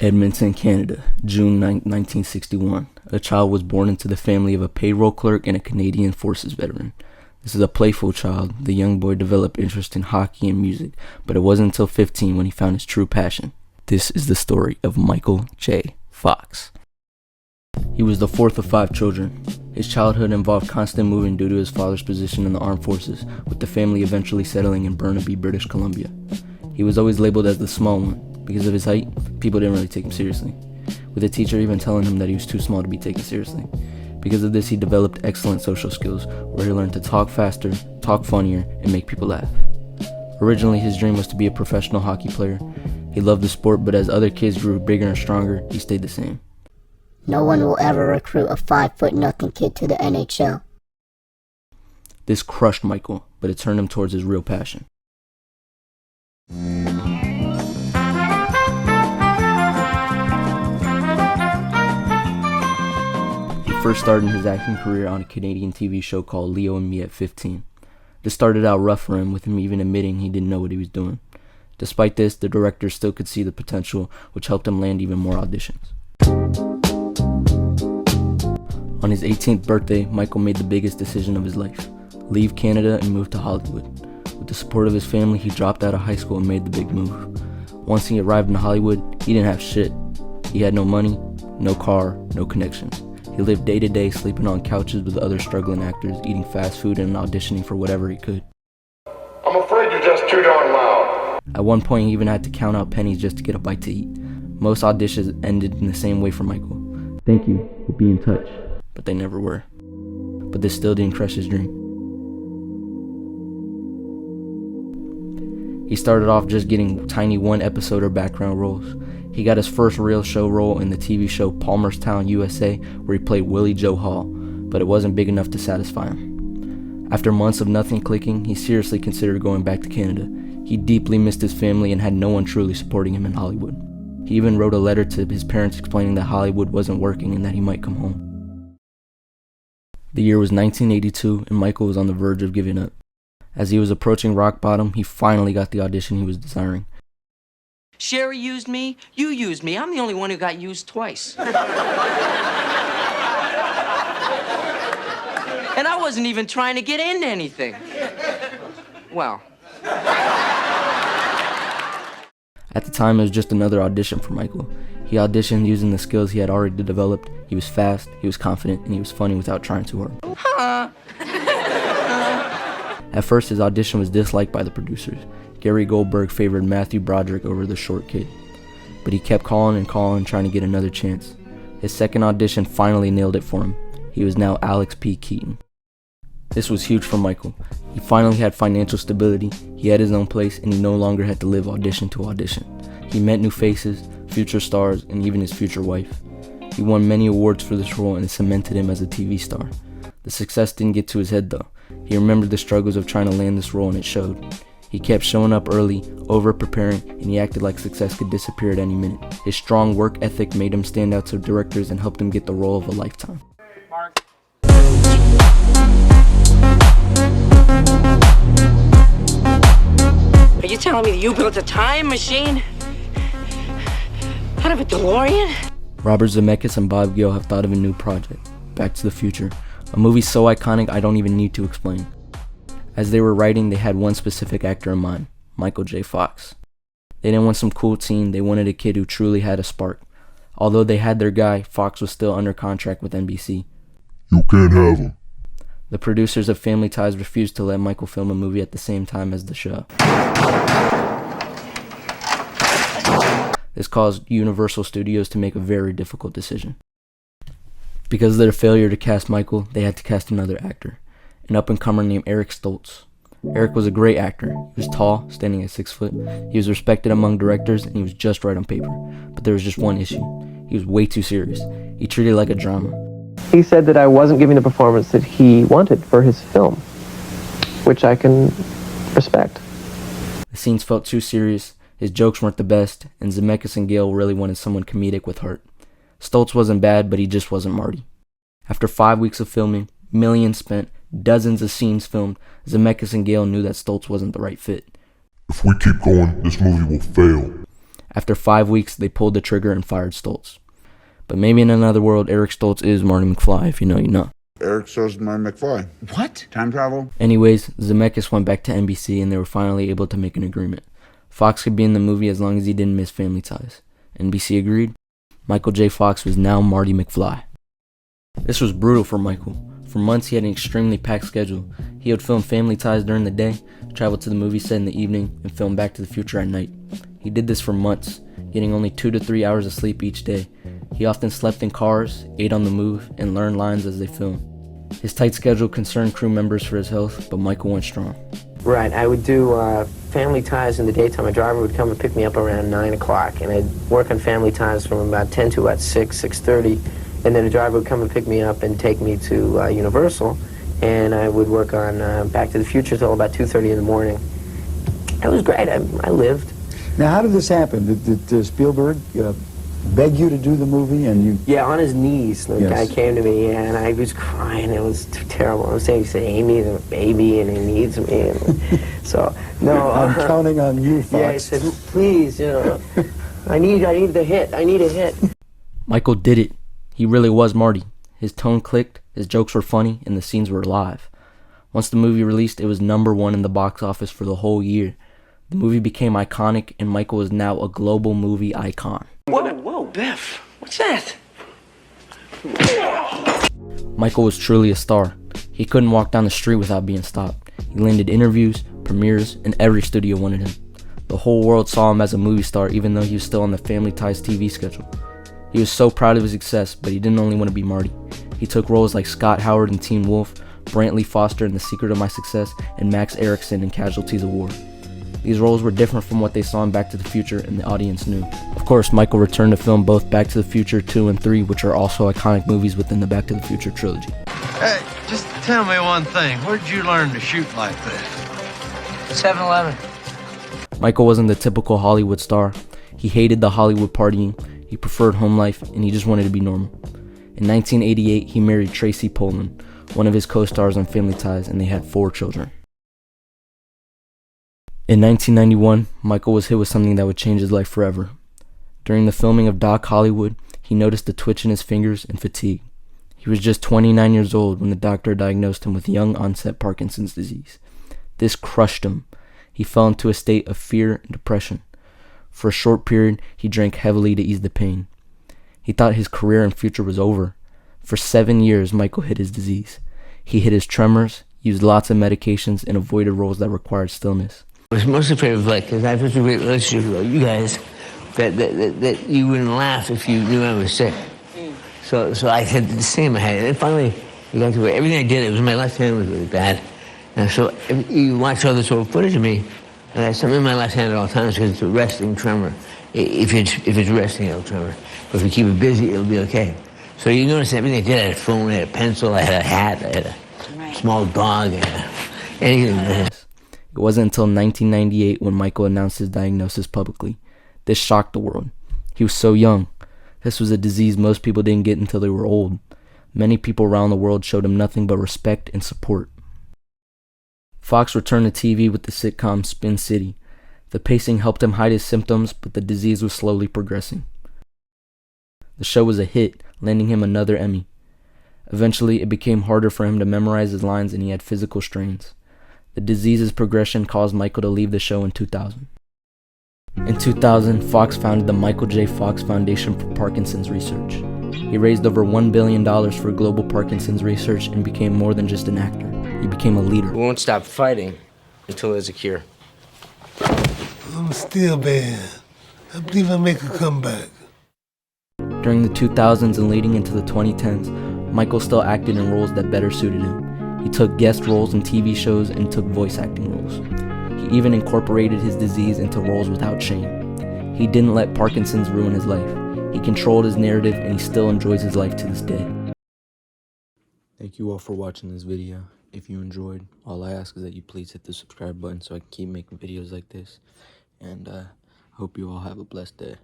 Edmonton, Canada, June 9, 1961. A child was born into the family of a payroll clerk and a Canadian Forces veteran. This is a playful child. The young boy developed interest in hockey and music, but it wasn't until 15 when he found his true passion. This is the story of Michael J. Fox. He was the fourth of 5 children. His childhood involved constant moving due to his father's position in the armed forces, with the family eventually settling in Burnaby, British Columbia. He was always labeled as the small one. Because of his height, people didn't really take him seriously, with the teacher even telling him that he was too small to be taken seriously. Because of this, he developed excellent social skills, where he learned to talk faster, talk funnier, and make people laugh. Originally, his dream was to be a professional hockey player. He loved the sport, but as other kids grew bigger and stronger, he stayed the same. No one will ever recruit a 5'0" kid to the NHL. This crushed Michael, but it turned him towards his real passion. He first started his acting career on a Canadian TV show called Leo and Me at 15. This started out rough for him, with him even admitting he didn't know what he was doing. Despite this, the director still could see the potential, which helped him land even more auditions. On his 18th birthday, Michael made the biggest decision of his life: leave Canada and move to Hollywood. With the support of his family, he dropped out of high school and made the big move. Once he arrived in Hollywood, he didn't have shit. He had no money, no car, no connections. He lived day to day, sleeping on couches with other struggling actors, eating fast food and auditioning for whatever he could. I'm afraid you're just too darn loud. At one point, he even had to count out pennies just to get a bite to eat. Most auditions ended in the same way for Michael: "Thank you, we'll be in touch." But they never were. But this still didn't crush his dream. He started off just getting tiny one-episode or background roles. He got his first real show role in the TV show Palmerstown, USA, where he played Willie Joe Hall, but it wasn't big enough to satisfy him. After months of nothing clicking, he seriously considered going back to Canada. He deeply missed his family and had no one truly supporting him in Hollywood. He even wrote a letter to his parents explaining that Hollywood wasn't working and that he might come home. The year was 1982, and Michael was on the verge of giving up. As he was approaching rock bottom, he finally got the audition he was desiring. Sherry used me, you used me. I'm the only one who got used twice. And I wasn't even trying to get into anything. Well. At the time, it was just another audition for Michael. He auditioned using the skills he had already developed. He was fast, he was confident, and he was funny without trying too hard. At first, his audition was disliked by the producers. Gary Goldberg favored Matthew Broderick over the short kid. But he kept calling and calling, trying to get another chance. His second audition finally nailed it for him. He was now Alex P. Keaton. This was huge for Michael. He finally had financial stability, he had his own place, and he no longer had to live audition to audition. He met new faces, future stars, and even his future wife. He won many awards for this role and it cemented him as a TV star. The success didn't get to his head though. He remembered the struggles of trying to land this role and it showed. He kept showing up early, over-preparing, and he acted like success could disappear at any minute. His strong work ethic made him stand out to directors and helped him get the role of a lifetime. Mark. Are you telling me that you built a time machine? Out of a DeLorean? Robert Zemeckis and Bob Gale have thought of a new project, Back to the Future, a movie so iconic I don't even need to explain. As they were writing, they had one specific actor in mind: Michael J. Fox. They didn't want some cool teen, they wanted a kid who truly had a spark. Although they had their guy, Fox was still under contract with NBC. You can't have him. The producers of Family Ties refused to let Michael film a movie at the same time as the show. This caused Universal Studios to make a very difficult decision. Because of their failure to cast Michael, they had to cast another actor, an up-and-comer named Eric Stoltz. Eric was a great actor. He was tall, standing at 6 foot. He was respected among directors, and he was just right on paper. But there was just one issue. He was way too serious. He treated it like a drama. He said that I wasn't giving the performance that he wanted for his film, which I can respect. The scenes felt too serious, his jokes weren't the best, and Zemeckis and Gale really wanted someone comedic with heart. Stoltz wasn't bad, but he just wasn't Marty. After 5 weeks of filming, millions spent, dozens of scenes filmed, Zemeckis and Gale knew that Stoltz wasn't the right fit. If we keep going, this movie will fail. After 5 weeks, they pulled the trigger and fired Stoltz. But maybe in another world, Eric Stoltz is Marty McFly. If you know, you know. Eric Stoltz and Marty McFly. What? Time travel? Anyways, Zemeckis went back to NBC and they were finally able to make an agreement. Fox could be in the movie as long as he didn't miss Family Ties. NBC agreed. Michael J. Fox was now Marty McFly. This was brutal for Michael. For months, he had an extremely packed schedule. He would film Family Ties during the day, travel to the movie set in the evening, and film Back to the Future at night. He did this for months, getting only 2 to 3 hours of sleep each day. He often slept in cars, ate on the move, and learned lines as they filmed. His tight schedule concerned crew members for his health, but Michael went strong. Right, I would do Family Ties in the daytime. My driver would come and pick me up around 9 o'clock, and I'd work on Family Ties from about 10 to about 6:30, and then the driver would come and pick me up and take me to Universal, and I would work on Back to the Future till about 2:30 in the morning. It was great. I lived. Now, how did this happen? Did Spielberg beg you to do the movie, and you... Yeah, on his knees. The Yes. guy came to me, and I was crying. It was terrible. I was saying, he said, Amy's a baby, and he needs me. And so, no. I'm counting on you, Fox. Yeah, he said, please, you know, I need the hit. I need a hit. Michael did it. He really was Marty. His tone clicked, his jokes were funny, and the scenes were alive. Once the movie released, it was #1 in the box office for the whole year. The movie became iconic, and Michael is now a global movie icon. Whoa, Biff. What's that? Michael was truly a star. He couldn't walk down the street without being stopped. He landed interviews, premieres, and every studio wanted him. The whole world saw him as a movie star, even though he was still on the Family Ties TV schedule. He was so proud of his success, but he didn't only want to be Marty. He took roles like Scott Howard in Teen Wolf, Brantley Foster in The Secret of My Success, and Max Erikson in Casualties of War. These roles were different from what they saw in Back to the Future, and the audience knew. Of course, Michael returned to film both Back to the Future 2 and 3, which are also iconic movies within the Back to the Future trilogy. Hey, just tell me one thing. Where'd you learn to shoot like this? 7-Eleven. Michael wasn't the typical Hollywood star. He hated the Hollywood partying, he preferred home life, and he just wanted to be normal. In 1988, he married Tracy Poland, one of his co-stars on Family Ties, and they had 4 children. In 1991, Michael was hit with something that would change his life forever. During the filming of Doc Hollywood, he noticed a twitch in his fingers and fatigue. He was just 29 years old when the doctor diagnosed him with young onset Parkinson's disease. This crushed him. He fell into a state of fear and depression. For a short period, he drank heavily to ease the pain. He thought his career and future was over. For 7 years, Michael hid his disease. He hid his tremors, used lots of medications, and avoided roles that required stillness. I was most afraid of, like, because I have such a great relationship with you guys, that you wouldn't laugh if you knew I was sick. So I had the same. I had, and finally, you got to where everything I did, it was my left hand was really bad. And so if you watch all this old footage of me, and I have something in my left hand at all times because it's a resting tremor. If it's resting, it'll tremor. But if you keep it busy, it'll be okay. So you notice everything I did, I had a phone, I had a pencil, I had a hat, I had a small dog, I had anything. It wasn't until 1998 when Michael announced his diagnosis publicly. This shocked the world. He was so young. This was a disease most people didn't get until they were old. Many people around the world showed him nothing but respect and support. Fox returned to TV with the sitcom Spin City. The pacing helped him hide his symptoms, but the disease was slowly progressing. The show was a hit, landing him another Emmy. Eventually, it became harder for him to memorize his lines and he had physical strains. The disease's progression caused Michael to leave the show in 2000. In 2000, Fox founded the Michael J. Fox Foundation for Parkinson's Research. He raised over $1 billion for global Parkinson's research and became more than just an actor. He became a leader. We won't stop fighting until there's a cure. I'm still bad. I believe I'll make a comeback. During the 2000s and leading into the 2010s, Michael still acted in roles that better suited him. He took guest roles in TV shows and took voice acting roles. He even incorporated his disease into roles without shame. He didn't let Parkinson's ruin his life. He controlled his narrative and he still enjoys his life to this day. Thank you all for watching this video. If you enjoyed, all I ask is that you please hit the subscribe button so I can keep making videos like this. And I hope you all have a blessed day.